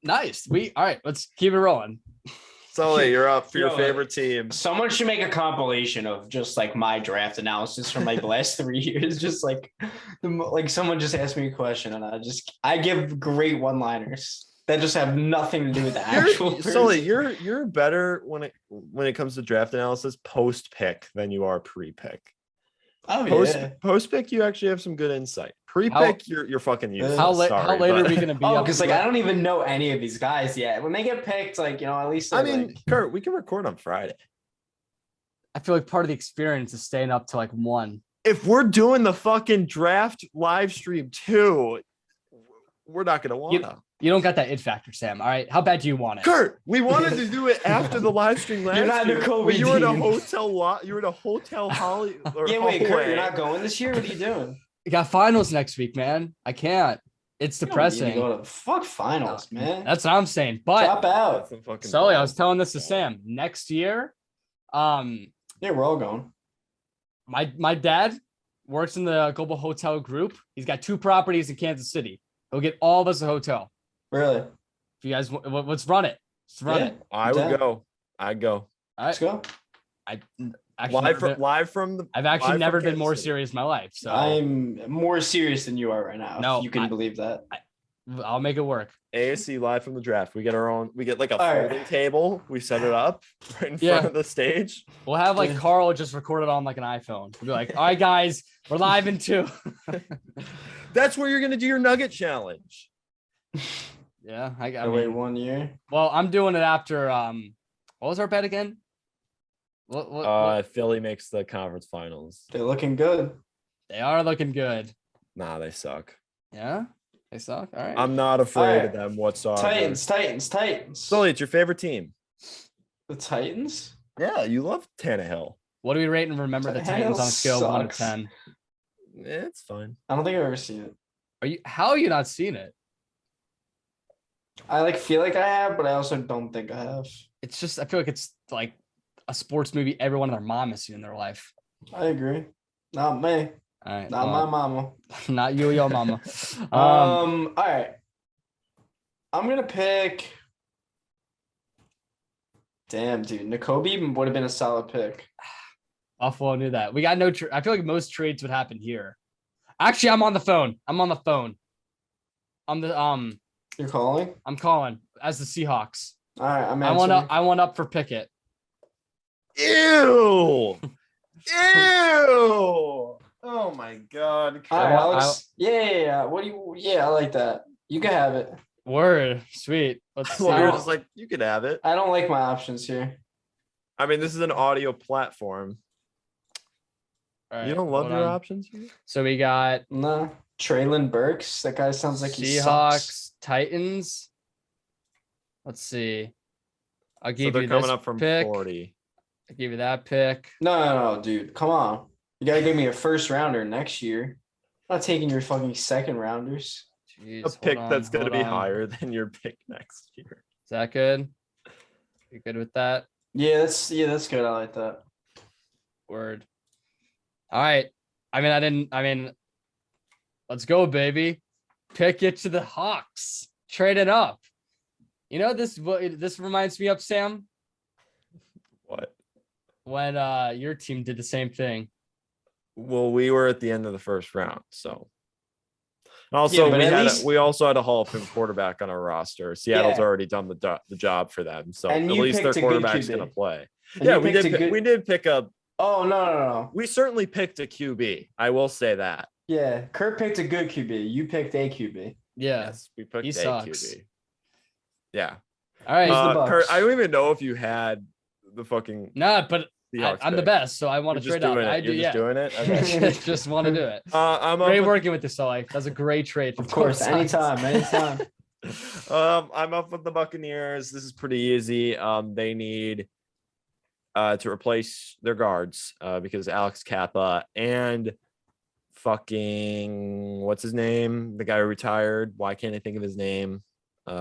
Nice. All right, let's keep it rolling. Sully, you're up for your favorite team. Someone should make a compilation of just like my draft analysis from like the last 3 years. Just like someone just asked me a question and I give great one-liners that just have nothing to do with the actual person. Sully, you're better when it comes to draft analysis post pick than you are pre-pick. Oh, Post pick, you actually have some good insight. Pre-pick, you're fucking useless. How late are we gonna be? Because I don't even know any of these guys yet. When they get picked, at least Kurt, we can record on Friday. I feel like part of the experience is staying up to 1. If we're doing the fucking draft live stream too, we're not gonna wanna. You don't got that it factor, Sam. All right, how bad do you want it? Kurt, we wanted to do it after the live stream last You're not year. Nakobe You were in a Dean. hotel You were in a hotel Holly. Wait, Kurt, you're not going this year? What are you doing? You got finals next week, man. I can't. It's depressing. Go to fuck finals, man. That's what I'm saying. But drop out. Sully, I was telling this to Sam. Next year, yeah, we're all going. My dad works in the global hotel group. He's got 2 properties in Kansas City. He'll get all of us a hotel. Really? If you guys, let's run it. Let's run it. I would go. I'd go. All right. Let's go. I've actually never been more serious in my life. So I'm more serious than you are right now. No, if you can believe that. I'll make it work. ASC live from the draft. We get our own. We get like a folding table. We set it up right in front of the stage. We'll have Carl just record it on an iPhone. We'll be like, all right, guys, we're live in 2. That's where you're gonna do your nugget challenge. Yeah, I wait 1 year. Well, I'm doing it after. What was our bet again? What? Philly makes the conference finals. They're looking good. They are looking good. Nah, they suck. Yeah, they suck. All right. I'm not afraid of them whatsoever. Titans. Sully, it's your favorite team. The Titans? Yeah, you love Tannehill. What do we rate and remember the Titans on a scale of 1 to 10? It's fine. I don't think I've ever seen it. How are you not seen it? I feel like I have, but I also don't think I have. It's just I feel like it's like a sports movie everyone and their mom has seen in their life. I agree. Not me. All right. Not my mama. Not you or your mama. All right. I'm gonna pick. Damn, dude. Nakobe would have been a solid pick. Buffalo knew that. We got no I feel like most trades would happen here. Actually, I'm on the phone. I'm the You're calling? I'm calling as the Seahawks. All right, I'm answering. I want up for Pickett. Ew. Ew. Oh my god. All right, Alex. Yeah. What do you? Yeah, I like that. You can have it. Word. Sweet. Let's see. You're just like, you could have it. I don't like my options here. I mean, this is an audio platform. Right, you don't love your options here? So we got Traylon Burks. That guy sounds like he Seahawks, sucks. Titans. Let's see. I'll give they're you coming this up from pick. 40. I'll give you that pick. No, dude. Come on. You gotta give me a first rounder next year. I'm not taking your fucking second rounders. Jeez, A pick that's going to hold be on. higher than your pick next year. Is that good? You good with that? Yeah, that's good. I like that. Word. All right. Let's go, baby. Pick it to the Hawks. Trade it up. You know this reminds me of, Sam, What? when your team did the same thing. Well, we were at the end of the first round, so. Also, but we also had a Hall of Fame quarterback on our roster. Seattle's Yeah. already done the job for them, so And at you least their picked a good quarterback's QB. going to play. And Yeah, you we picked a did. good- We did pick a. Oh no. We certainly picked a QB. I will say that. Yeah, Kurt picked a good QB. You picked a QB. Yeah. Yes, we picked he a sucks. QB. Yeah. All right. the Bucks. Kurt, I don't even know if you had the fucking. Nah, but Seahawks I'm the pick. best, so I want to You're trade just up. doing it. I do. You're Yeah. just doing it. Okay. Just want to do it. I'm up Great with- working with you, Sully. That's a great trade. Of course, anytime. I'm up with the Buccaneers. This is pretty easy. They need to replace their guards because Alex Kappa and fucking what's his name? The guy who retired. Why can't I think of his name? He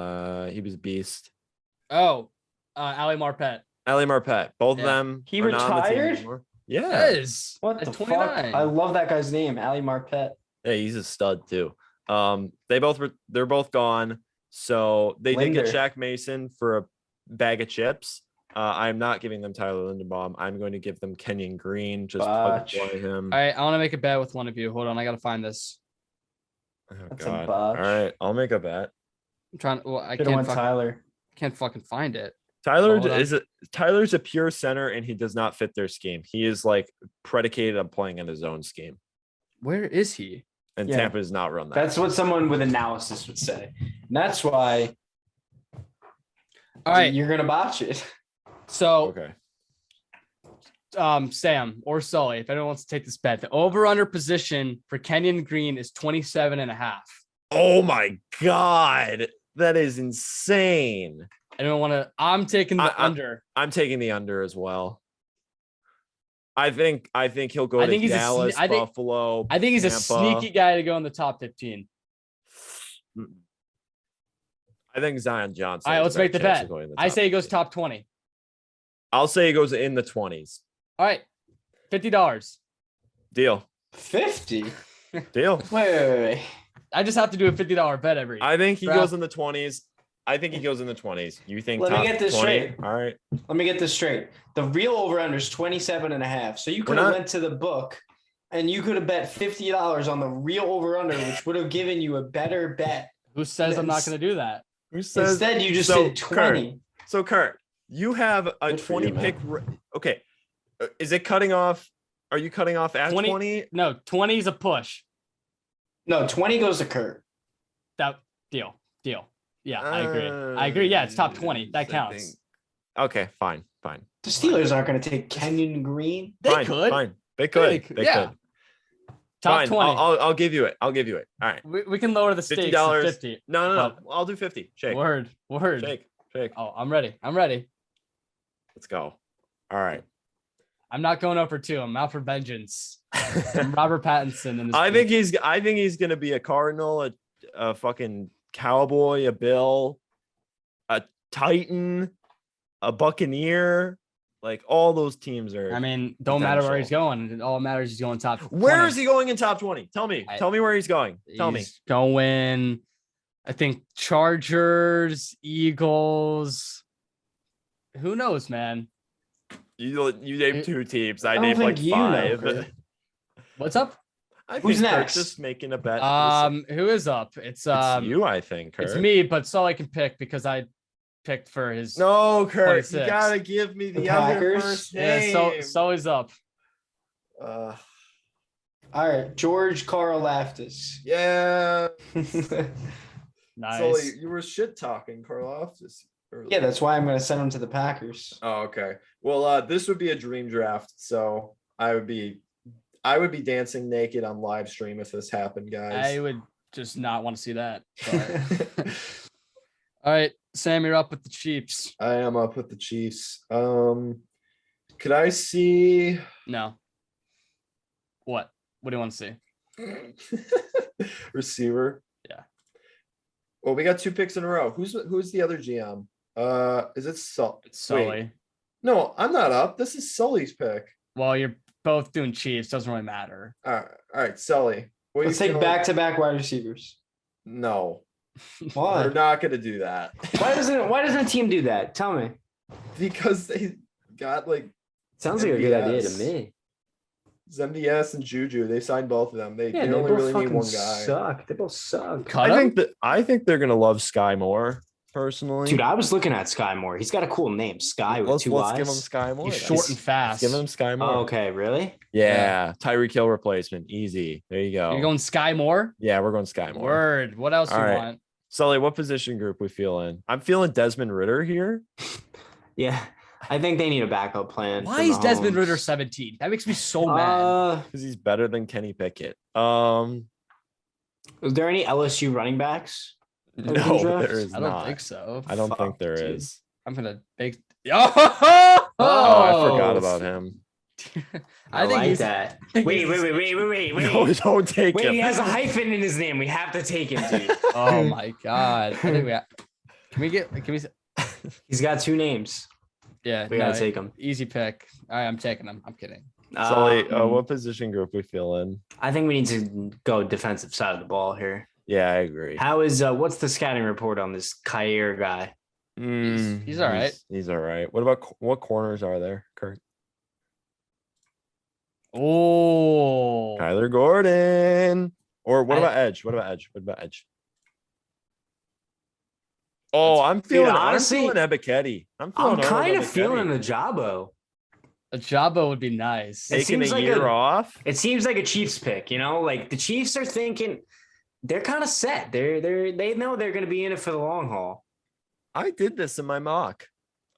was a beast. Oh, Ali Marpet. Ali Marpet. Both Yeah. of them. He are not on the team retired? anymore. Yeah. Yes. What At the 29. fuck? I love that guy's name, Ali Marpet. Yeah, he's a stud too. They're both gone. So they did get Linder. Shaq Mason for a bag of chips. I'm not giving them Tyler Linderbaum. I'm going to give them Kenyon Green. Just plug and Botch. play him. All right, I want to make a bet with one of you. Hold on, I gotta find this. Oh, That's a God. botch. All right, I'll make a bet. I'm trying. Well, I Should have can't. went Tyler. Can't fucking find it. Tyler's Hold on. a pure center, and he does not fit their scheme. He is like predicated on playing in his own scheme, Where is he? and Yeah. Tampa does not run that. That's what someone with analysis would say. And that's why All right. you're gonna botch it. So, okay. Sam or Sully, if anyone wants to take this bet, the over/under position for Kenyon Green is 27.5. Oh my God, that is insane. Anyone want to? I'm taking the under. I'm taking the under as well. I think he'll go I to think he's Dallas, Buffalo. I think he's a Tampa. sneaky guy to go in the top 15. I think Zion Johnson. All right, has a let's better make the chance bet. of going in the I top say he goes 15. top 20. I'll say he goes in the 20s. All right, $50. Deal. 50. Deal. Wait. I just have to do a $50 bet every. I think he Draft. goes in the 20s. I think he goes in the 20s. You think Let me top get this 20? straight. All right. Let me get this straight. The real over-under is 27.5. So you could We're have not- went to the book and you could have bet $50 on the real over-under, which would have given you a better bet. Who says I'm not going to do that? Who says? Instead, you just So, did 20. So Kurt, you have a Good for 20 you, man. pick. Okay. Is it cutting off? Are you cutting off at 20? 20? No, 20 is a push. No, 20 goes to Kurt. That deal. Yeah, I agree. Yeah, it's top 20. That counts. Okay, fine. The Steelers aren't going to take Kenyon Green. They Fine, could. Fine. They could. They yeah. could. Top Fine. 20. I'll give you it. All right. We can lower the stakes to $50. 50. No. I'll do 50. Shake. Word. Shake. Oh, I'm ready. Let's go. All right. I'm not going over 2. I'm out for vengeance. I'm Robert Pattinson in this. I think he's gonna be a Cardinal, a fucking Cowboy, a Bill, a Titan, a Buccaneer. Like all those teams are. I mean, don't matter where he's potential. going. It all matters he's going top. Where 20. is he going in top 20? Tell me. Tell me where he's going. Tell me. He's going. I think Chargers, Eagles. Who knows, man? You named 2 teams. I don't named like think you know, 5. Chris. What's up? I think Who's Kurt's next? just making a bet. Who is up? It's It's you, I think. Kurt. It's me, but Sully can pick because I picked for his. No, Kurt, 26. you gotta give me the The other Packers? first Yeah, name. Sully's up. Uh, All right, George Karlaftis. yeah. Nice. Sully, you were shit talking Karloftis earlier. Yeah, that's why I'm going to send him to the Packers. Oh, okay. Well, this would be a dream draft, so I would be dancing naked on live stream if this happened, guys. I would just not want to see that. But- All right, Sam, you're up with the Chiefs. I am up with the Chiefs. Could I see? No. What? What do you want to see? Receiver. Yeah. Well, we got 2 picks in a row. Who's the other GM? Is it Sully? It's Sully. Wait. No, I'm not up. This is Sully's pick. Well, you're both doing Chiefs. Doesn't really matter. All right, Sully. Let's take back-to-back wide receivers. No. Why? We're not going to do that. Why doesn't a team do that? Tell me. Because they got like sounds like a good idea to me. MVS and Juju. They signed both of them. They only both really need one guy. Suck. They both suck. I think they're gonna love Sky Moore personally. Dude, I was looking at Sky Moore. He's got a cool name, Sky with two Let's eyes. give him Sky Moore. He's short and fast. Give him Sky Moore. Oh, okay, really? Yeah. Tyreek Hill replacement. Easy. There you go. You're going Sky Moore? Yeah, we're going Sky Moore. Word. What else do you want? Sully, what position group we feel in? I'm feeling Desmond Ritter here. Yeah. I think they need a backup plan. Why is Desmond Ritter 17? That makes me so mad. Because he's better than Kenny Pickett. Is there any LSU running backs? No, there is I not. don't think so. I don't think there is. I'm gonna bake. Oh, I forgot about him. I think like that. Wait. No, don't take him. Wait, he has a hyphen in his name. We have to take him, dude. Oh my god. I think can we He's got 2 names. Yeah, we gotta take him. Easy pick. All right, I'm taking him. I'm kidding. Sully, what position group we feel in? I think we need to go defensive side of the ball here. Yeah, I agree. How is what's the scouting report on this Kyer guy? He's all right. He's all right. What corners are there, Kurt? Oh, Kyler Gordon. Or what about Edge? What about Edge? Oh, I'm feeling Ebiketie. I'm kind of feeling the Jabbo. A Jabbo would be nice. Taking a year off. It seems like a Chiefs pick, like the Chiefs are thinking they're kind of set. They know they're going to be in it for the long haul. I did this in my mock.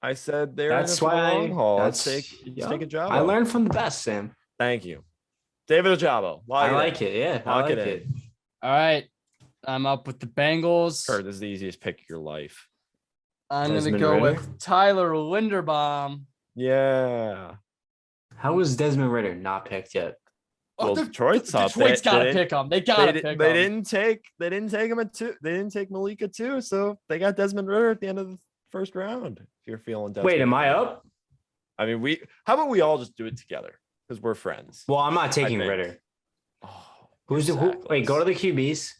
I said they're in it for the long haul. Let's take a Jabbo. I learned from the best, Sam. Thank you. David Ojabo. I like it. Yeah. Lock it in. All right. I'm up with the Bengals. Kurt, this is the easiest pick of your life. I'm going to go with Tyler Linderbaum. Yeah. How was Desmond Ritter not picked yet? Well, Detroit's up. Detroit's got to pick him. They got to pick him. They didn't take him at 2. They didn't take Malik at 2. So they got Desmond Ritter at the end of the first round. If you're feeling Desmond. Wait, am I up? I mean, how about we all just do it together? Because we're friends. Well, I'm not taking Ritter. Oh, wait, go to the QBs.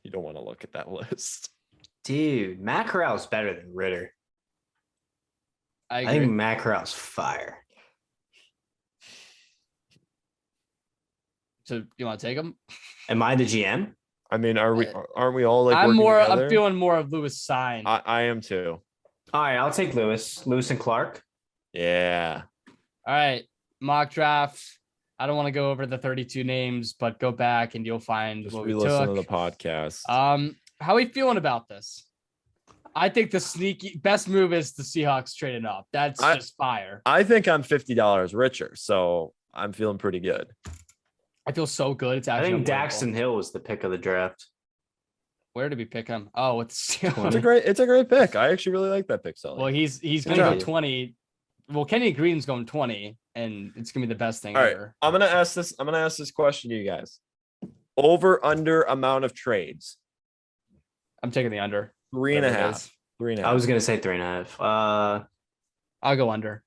You don't want to look at that list. Dude, Matt Corral's better than Ritter. I think Matt Corral's fire. So you want to take him? Am I the GM? I mean, aren't we all like? I'm feeling more of Lewis sign. I am too. All right, I'll take Lewis and Clark. Yeah. All right, mock draft. I don't want to go over the 32 names, but go back and you'll find just what we listen took. to the podcast. How are we feeling about this? I think the sneaky best move is the Seahawks trading up. That's just fire. I think I'm $50 richer, so I'm feeling pretty good. I feel so good. It's actually. I think Daxton Hill was the pick of the draft. Where did we pick him? Oh, with the Seahawks. It's a great pick. I actually really like that pick, Sully. Well, he's going to go 20. Well, Kenny Green's going 20, and it's going to be the best thing ever. I'm going to ask this question to you guys. Over under amount of trades. I'm taking the under. 3.5. 3.5. I was going to say 3.5. I'll go under.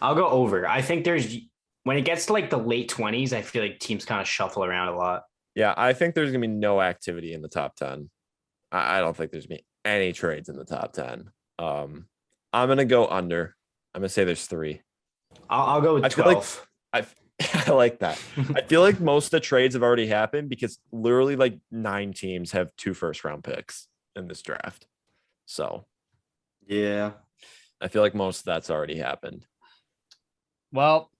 I'll go over. I think when it gets to like the late 20s, I feel like teams kind of shuffle around a lot. Yeah, I think there's going to be no activity in the top 10. I don't think there's going to be any trades in the top 10. I'm going to go under. I'm going to say there's 3. I'll go with 12. I like that. I feel like most of the trades have already happened because literally like 9 teams have 2 first-round picks in this draft. So, yeah, I feel like most of that's already happened. Well,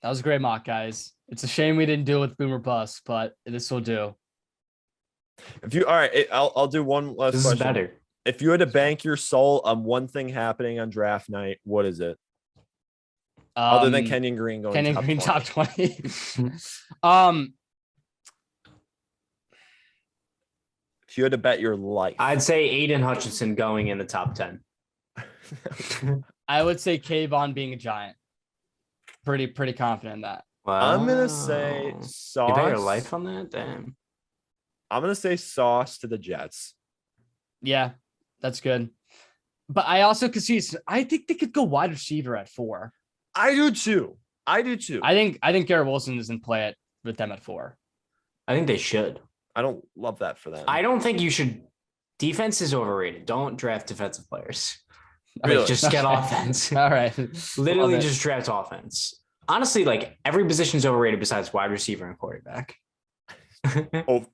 that was a great mock, guys. It's a shame we didn't do it with Boomer Bust, but this will do. All right, I'll do one last question. This is better. If you had to bank your soul on one thing happening on draft night, what is it? Other than Kenyon Green going top 20. If you had to bet your life, I'd say Aidan Hutchinson going in the top 10. I would say Kayvon being a Giant. Pretty confident in that. Wow. I'm gonna say Sauce. You bet your life on that? Damn. I'm gonna say Sauce to the Jets. Yeah, that's good. But I also could see. I think they could go wide receiver at 4. I do too. I think Garrett Wilson doesn't play it with them at 4. I think they should. I don't love that for them. I don't think you should. Defense is overrated. Don't draft defensive players. Really? Like, just get offense. All right. Literally just draft offense. Honestly, like every position is overrated besides wide receiver and quarterback.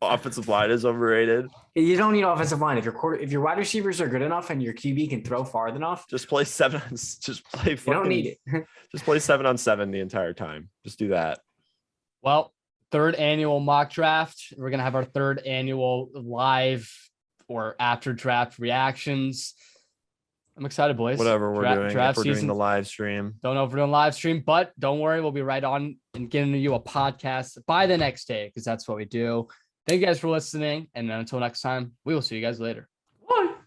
Offensive line is overrated. You don't need offensive line if your wide receivers are good enough and your QB can throw far enough. Just play 7. Just play. You don't need it. Just play 7-on-7 the entire time. Just do that. Well, 3rd annual mock draft. We're gonna have our 3rd annual live or after draft reactions. I'm excited, boys. Whatever we're doing. Draft If we're season. doing the live stream. Don't know if we're doing live stream, but don't worry, we'll be right on and getting you a podcast by the next day because that's what we do. Thank you guys for listening, and then until next time, we will see you guys later.